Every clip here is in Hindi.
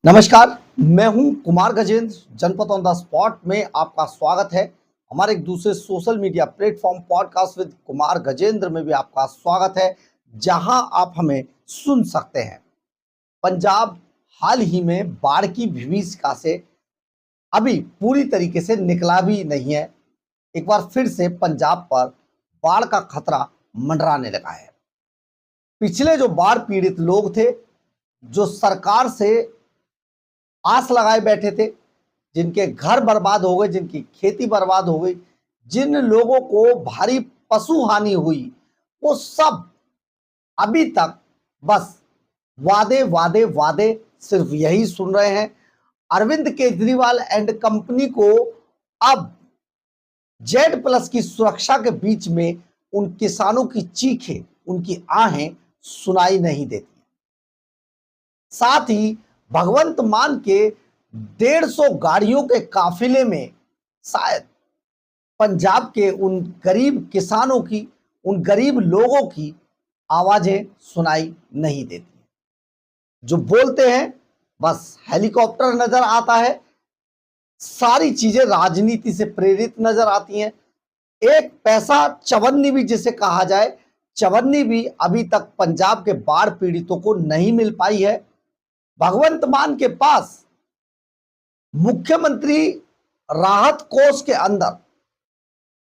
नमस्कार, मैं हूं कुमार गजेंद्र। जनपद ऑन द स्पॉट में आपका स्वागत है। हमारे एक दूसरे social media platform podcast with Kumar Gajendra में भी आपका स्वागत है, जहां आप हमें सुन सकते हैं। पंजाब हाल ही में बाढ़ की विभीषिका से अभी पूरी तरीके से निकला भी नहीं है। एक बार फिर से पंजाब पर बाढ़ का खतरा मंडराने लगा है। पिछले जो बाढ़ पीड़ित लोग थे, जो सरकार से आस लगाए बैठे थे, जिनके घर बर्बाद हो गए, जिनकी खेती बर्बाद हो गई, जिन लोगों को भारी पशु हानि हुई, वो सब अभी तक बस वादे वादे वादे सिर्फ यही सुन रहे हैं। अरविंद केजरीवाल एंड कंपनी को अब जेड प्लस की सुरक्षा के बीच में उन किसानों की चीखें, उनकी आहें सुनाई नहीं देती। साथ ही भगवंत मान के 150 गाड़ियों के काफिले में शायद पंजाब के उन गरीब किसानों की, उन गरीब लोगों की आवाजें सुनाई नहीं देती। जो बोलते हैं बस हेलीकॉप्टर नजर आता है, सारी चीजें राजनीति से प्रेरित नजर आती हैं। एक पैसा चवन्नी भी जिसे कहा जाए, चवन्नी भी अभी तक पंजाब के बाढ़ पीड़ितों को नहीं मिल पाई है। भगवंत मान के पास मुख्यमंत्री राहत कोष के अंदर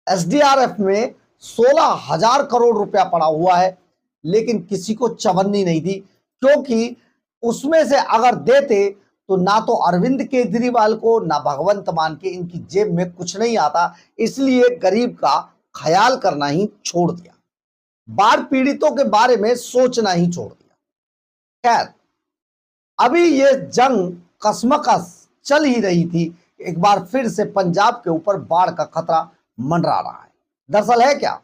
एसडीआरएफ में 16,000 करोड़ रुपया पड़ा हुआ है, लेकिन किसी को चवन्नी नहीं दी, क्योंकि उसमें से अगर देते तो ना तो अरविंद केजरीवाल को, ना भगवंत मान के, इनकी जेब में कुछ नहीं आता। इसलिए गरीब का ख्याल करना ही छोड़ दिया, बाढ़ पीड़ितों के बारे में सोचना ही छोड़ दिया। खैर, अभी ये जंग कसमकस चल ही रही थी, एक बार फिर से पंजाब के ऊपर बाढ़ का खतरा मंडरा रहा है। दरअसल है क्या,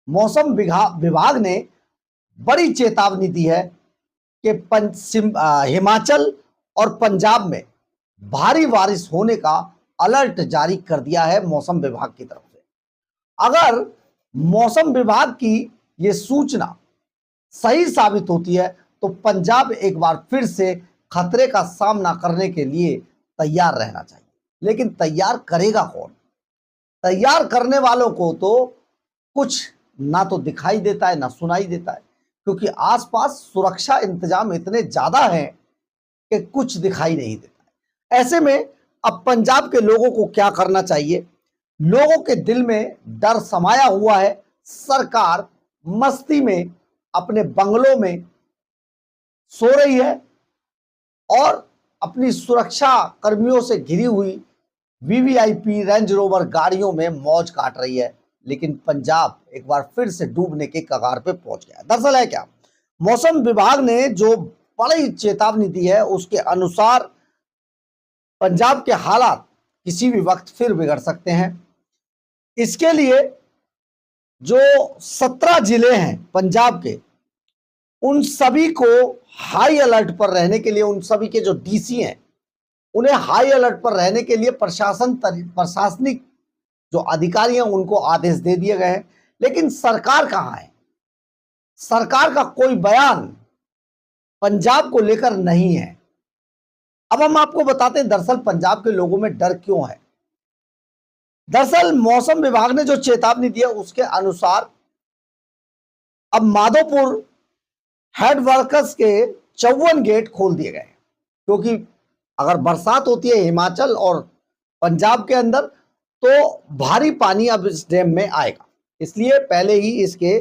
मौसम विभाग ने बड़ी चेतावनी दी है कि हिमाचल और पंजाब में भारी बारिश होने का अलर्ट जारी कर दिया है मौसम विभाग की तरफ से। अगर मौसम विभाग की ये सूचना सही साबित होती है तो पंजाब एक बार फिर से खतरे का सामना करने के लिए तैयार रहना चाहिए। लेकिन तैयार करेगा कौन? तैयार करने वालों को तो कुछ ना तो दिखाई देता है, ना सुनाई देता है, क्योंकि आसपास सुरक्षा इंतजाम इतने ज्यादा हैं कि कुछ दिखाई नहीं देता है। ऐसे में अब पंजाब के लोगों को क्या करना चाहिए? लोगों के दिल में डर समाया हुआ है। सरकार मस्ती में अपने बंगलों में सो रही है और अपनी सुरक्षा कर्मियों से घिरी हुई वीवीआईपी रेंज रोवर गाड़ियों में मौज काट रही है। लेकिन पंजाब एक बार फिर से डूबने के कगार पे पहुंच गया है। दरअसल है क्या, मौसम विभाग ने जो बड़ी चेतावनी दी है, उसके अनुसार पंजाब के हालात किसी भी वक्त फिर बिगड़ सकते हैं। इसके लिए जो 17 जिले हैं पंजाब के, उन सभी को हाई अलर्ट पर रहने के लिए, उन सभी के जो डीसी हैं, उन्हें हाई अलर्ट पर रहने के लिए प्रशासनिक जो अधिकारी हैं उनको आदेश दे दिए गए हैं। लेकिन सरकार कहां है? सरकार का कोई बयान पंजाब को लेकर नहीं है। अब हम आपको बताते हैं दरअसल पंजाब के लोगों में डर क्यों है। दरअसल मौसम विभाग ने जो चेतावनी दी है उसके अनुसार अब माधोपुर हेड वर्कर्स के 54 गेट खोल दिए गए, क्योंकि अगर बरसात होती है हिमाचल और पंजाब के अंदर तो भारी पानी अब इस डैम में आएगा। इसलिए पहले ही इसके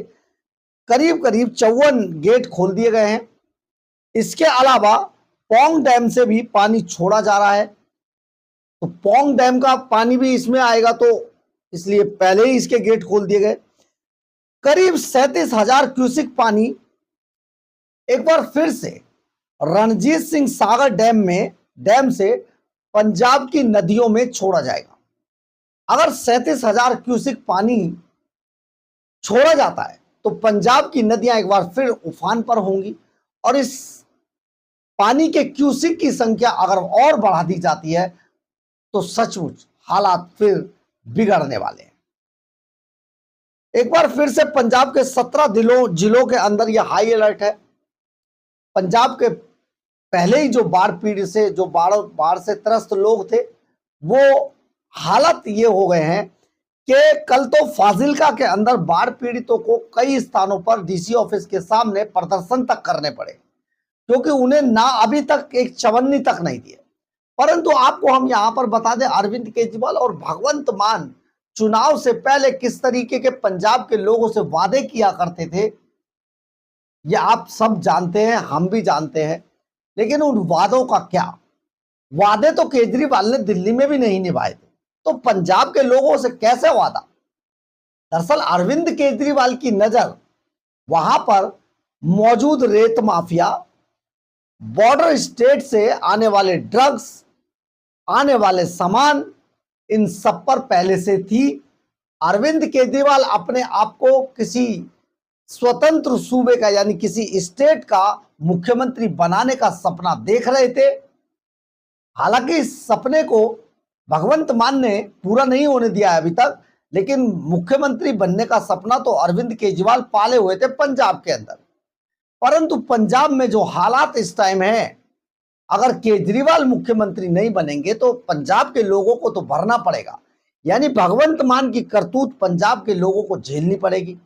करीब करीब 54 गेट खोल दिए गए हैं। इसके अलावा पौंग डैम से भी पानी छोड़ा जा रहा है, तो पौंग डैम का पानी भी इसमें आएगा, तो इसलिए पहले ही इसके गेट खोल दिए गए। करीब 37,000 क्यूसिक पानी एक बार फिर से रणजीत सिंह सागर डैम से पंजाब की नदियों में छोड़ा जाएगा। अगर 37,000 क्यूसिक पानी छोड़ा जाता है तो पंजाब की नदियां एक बार फिर उफान पर होंगी, और इस पानी के क्यूसिक की संख्या अगर और बढ़ा दी जाती है तो सचमुच हालात फिर बिगड़ने वाले हैं। एक बार फिर से पंजाब के 17 जिलों के अंदर यह हाई अलर्ट है। पंजाब के पहले ही जो बाढ़ से त्रस्त लोग थे, वो हालत ये हो गए हैं कि कल तो फाजिल्का के अंदर बाढ़ पीड़ितों को कई स्थानों पर डीसी ऑफिस के सामने प्रदर्शन तक करने पड़े, क्योंकि उन्हें ना अभी तक एक चवन्नी तक नहीं दिए। परंतु आपको हम यहां पर बता दें, अरविंद केजरीवाल और भगवंत मान चुनाव से पहले किस तरीके के पंजाब के लोगों से वादे किया करते थे, ये आप सब जानते हैं, हम भी जानते हैं। लेकिन उन वादों का क्या? वादे तो केजरीवाल ने दिल्ली में भी नहीं निभाए थे, तो पंजाब के लोगों से कैसे वादा? दरअसल अरविंद केजरीवाल की नजर वहां पर मौजूद रेत माफिया, बॉर्डर स्टेट से आने वाले ड्रग्स, आने वाले सामान, इन सब पर पहले से थी। अरविंद केजरीवाल अपने आप को किसी स्वतंत्र सूबे का, यानी किसी स्टेट का मुख्यमंत्री बनाने का सपना देख रहे थे। हालांकि इस सपने को भगवंत मान ने पूरा नहीं होने दिया है अभी तक, लेकिन मुख्यमंत्री बनने का सपना तो अरविंद केजरीवाल पाले हुए थे पंजाब के अंदर। परंतु पंजाब में जो हालात इस टाइम है, अगर केजरीवाल मुख्यमंत्री नहीं बनेंगे तो पंजाब के लोगों को तो भरना पड़ेगा, यानी भगवंत मान की करतूत पंजाब के लोगों को झेलनी पड़ेगी,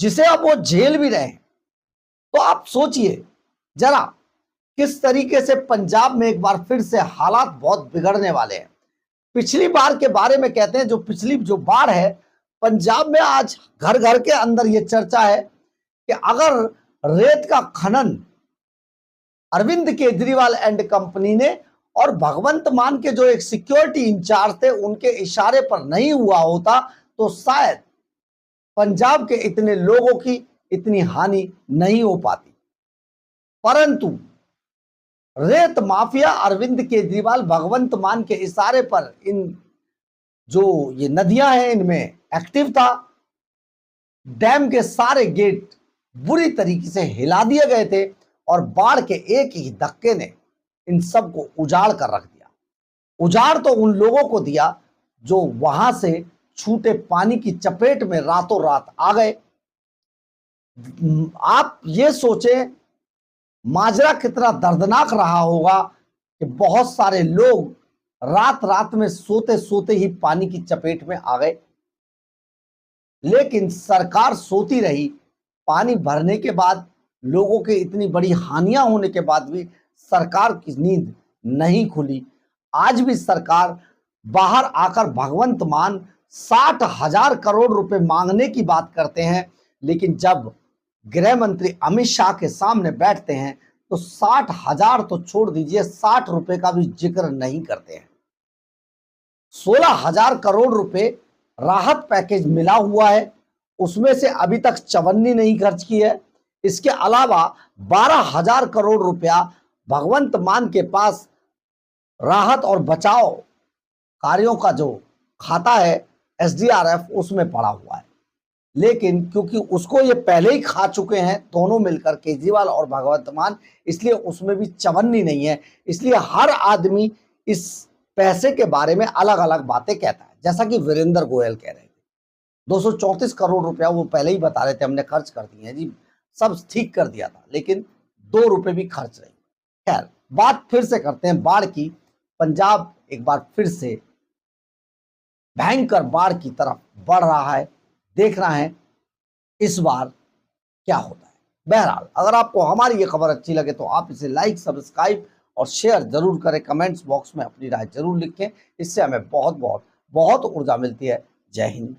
जिसे अब वो झेल भी रहे हैं। तो आप सोचिए जरा किस तरीके से पंजाब में एक बार फिर से हालात बहुत बिगड़ने वाले हैं। पिछली बार के बारे में कहते हैं, जो पिछली जो बाढ़ है पंजाब में, आज घर घर के अंदर यह चर्चा है कि अगर रेत का खनन अरविंद केजरीवाल एंड कंपनी ने और भगवंत मान के जो एक सिक्योरिटी इंचार्ज थे उनके इशारे पर नहीं हुआ होता, तो शायद पंजाब के इतने लोगों की इतनी हानि नहीं हो पाती। परंतु रेत माफिया अरविंद केजरीवाल भगवंत मान के इशारे पर इन जो ये नदियां हैं इनमें एक्टिव था। डैम के सारे गेट बुरी तरीके से हिला दिए गए थे और बाढ़ के एक ही धक्के ने इन सबको उजाड़ कर रख दिया। उजाड़ तो उन लोगों को दिया जो वहां से छूटे पानी की चपेट में रातों रात आ गए। आप ये सोचें माजरा कितना दर्दनाक रहा होगा कि बहुत सारे लोग रात रात में सोते सोते ही पानी की चपेट में आ गए, लेकिन सरकार सोती रही। पानी भरने के बाद, लोगों के इतनी बड़ी हानियां होने के बाद भी सरकार की नींद नहीं खुली। आज भी सरकार बाहर आकर भगवंत मान 60,000 करोड़ रुपए मांगने की बात करते हैं, लेकिन जब गृह मंत्री अमित शाह के सामने बैठते हैं तो 60,000 तो छोड़ दीजिए, 60 रुपए का भी जिक्र नहीं करते हैं। 16,000 करोड़ रुपए राहत पैकेज मिला हुआ है, उसमें से अभी तक चवन्नी नहीं खर्च की है। इसके अलावा 12,000 करोड़ रुपया भगवंत मान के पास राहत और बचाव कार्यों का जो खाता है SDRF, उसमें पड़ा हुआ है। लेकिन क्योंकि उसको ये पहले ही खा चुके हैं दोनों मिलकर, केजरीवाल और भगवंत मान, इसलिए उसमें भी चवन्नी नहीं है। इसलिए हर आदमी इस पैसे के बारे में अलग अलग बातें कहता है। जैसा कि वीरेंद्र गोयल कह रहे थे 234 करोड़ रुपया वो पहले ही बता रहे थे हमने खर्च कर दिए हैं जी, सब ठीक कर दिया था, लेकिन 2 रुपए भी खर्च नहीं। खैर, बात फिर से करते हैं बाढ़ की। पंजाब एक बार फिर से भयंकर बाढ़ की तरफ बढ़ रहा है। देखना है इस बार क्या होता है। बहरहाल, अगर आपको हमारी ये खबर अच्छी लगे तो आप इसे लाइक, सब्सक्राइब और शेयर जरूर करें। कमेंट्स बॉक्स में अपनी राय जरूर लिखें, इससे हमें बहुत बहुत बहुत ऊर्जा मिलती है। जय हिंद।